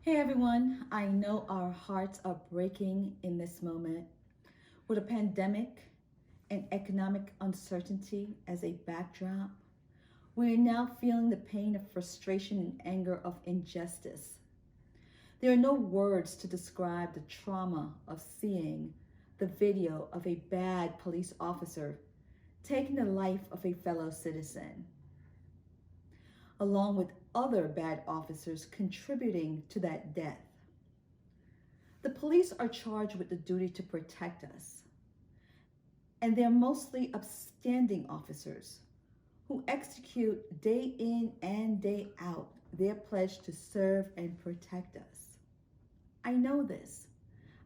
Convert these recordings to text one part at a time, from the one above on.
Hey everyone, I know our hearts are breaking in this moment. With a pandemic and economic uncertainty as a backdrop, we are now feeling the pain of frustration and anger of injustice. There are no words to describe the trauma of seeing the video of a bad police officer taking the life of a fellow citizen, along with other bad officers contributing to that death. The police are charged with the duty to protect us, and they're mostly upstanding officers who execute day in and day out their pledge to serve and protect us. I know this.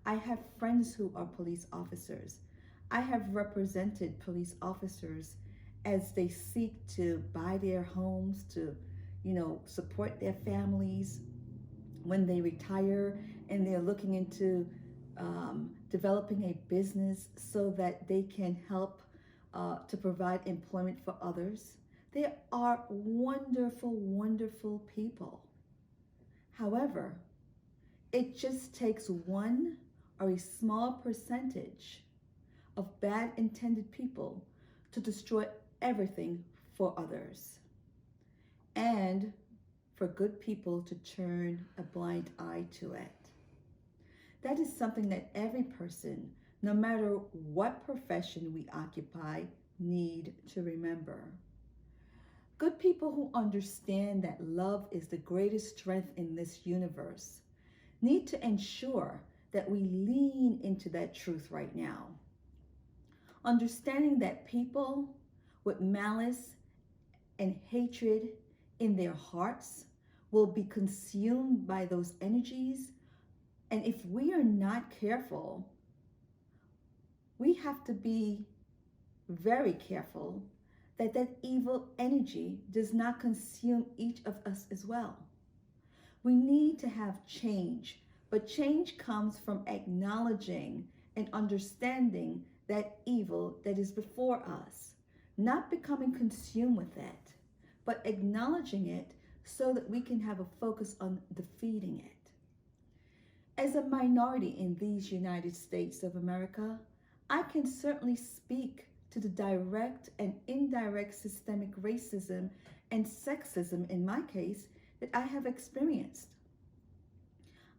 I have friends who are police officers. I have represented police officers as they seek to buy their homes, to, support their families when they retire, and they're looking into developing a business so that they can help to provide employment for others. They are wonderful, wonderful people. However, it just takes one or a small percentage of bad intended people to destroy everything for others, and for good people to turn a blind eye to it. That is something that every person, no matter what profession we occupy, need to remember. Good people who understand that love is the greatest strength in this universe need to ensure that we lean into that truth right now. Understanding that people with malice and hatred in their hearts will be consumed by those energies. And if we are not careful, we have to be very careful that that evil energy does not consume each of us as well. We need to have change, but change comes from acknowledging and understanding that evil that is before us, not becoming consumed with it, but acknowledging it so that we can have a focus on defeating it. As a minority in these United States of America, I can certainly speak to the direct and indirect systemic racism and sexism, in my case, that I have experienced.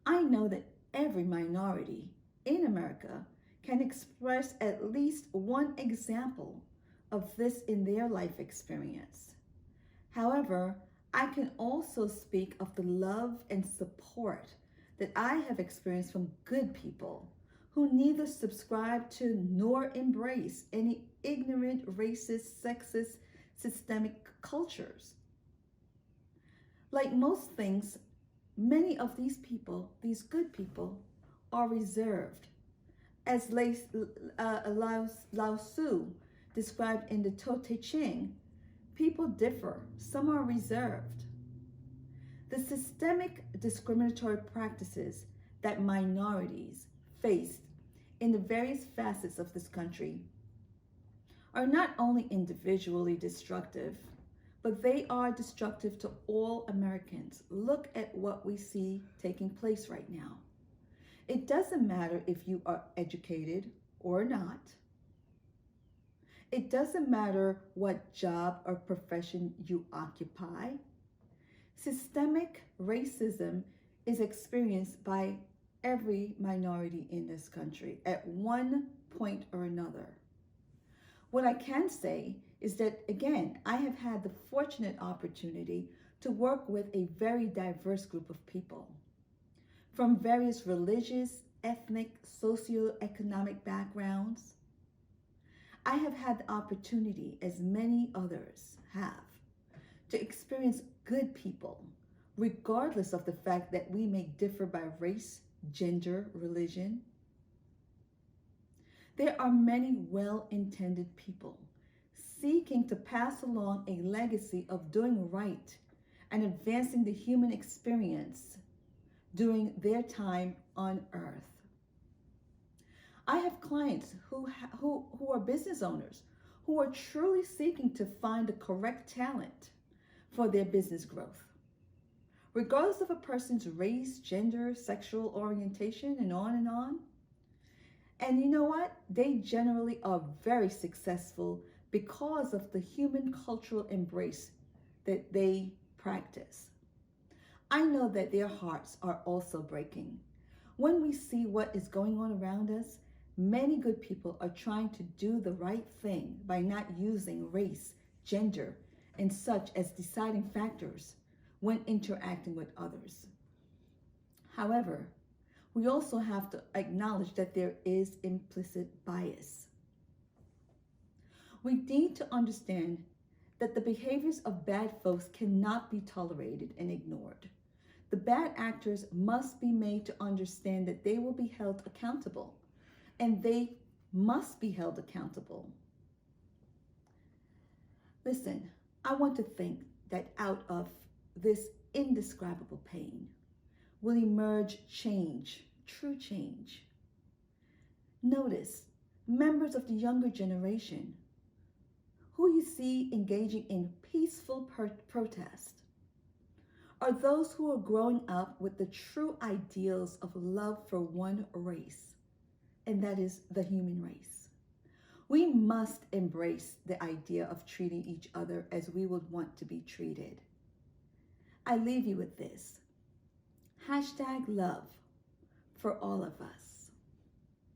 I know that every minority in America can express at least one example of this in their life experience. However, I can also speak of the love and support that I have experienced from good people who neither subscribe to nor embrace any ignorant, racist, sexist, systemic cultures. Like most things, many of these people, these good people, are reserved. As Lao Tzu described in the Tao Te Ching, people differ. Some are reserved. The systemic discriminatory practices that minorities face in the various facets of this country are not only individually destructive, but they are destructive to all Americans. Look at what we see taking place right now. It doesn't matter if you are educated or not. It doesn't matter what job or profession you occupy. Systemic racism is experienced by every minority in this country at one point or another. What I can say is that, again, I have had the fortunate opportunity to work with a very diverse group of people from various religious, ethnic, socioeconomic backgrounds. I have had the opportunity, as many others have, to experience good people, regardless of the fact that we may differ by race, gender, religion. There are many well-intended people seeking to pass along a legacy of doing right and advancing the human experience during their time on earth. I have clients who are business owners who are truly seeking to find the correct talent for their business growth. regardless of a person's race, gender, sexual orientation, and on and on. And you know what? They generally are very successful because of the human cultural embrace that they practice. I know that their hearts are also breaking. When we see what is going on around us, many good people are trying to do the right thing by not using race, gender, and such as deciding factors when interacting with others. However, we also have to acknowledge that there is implicit bias. We need to understand that the behaviors of bad folks cannot be tolerated and ignored. The bad actors must be made to understand that they will be held accountable, and they must be held accountable. Listen, I want to think that out of this indescribable pain will emerge change, true change. Notice members of the younger generation who you see engaging in peaceful protest are those who are growing up with the true ideals of love for one race, and that is the human race. We must embrace the idea of treating each other as we would want to be treated. I leave you with this. #love for all of us.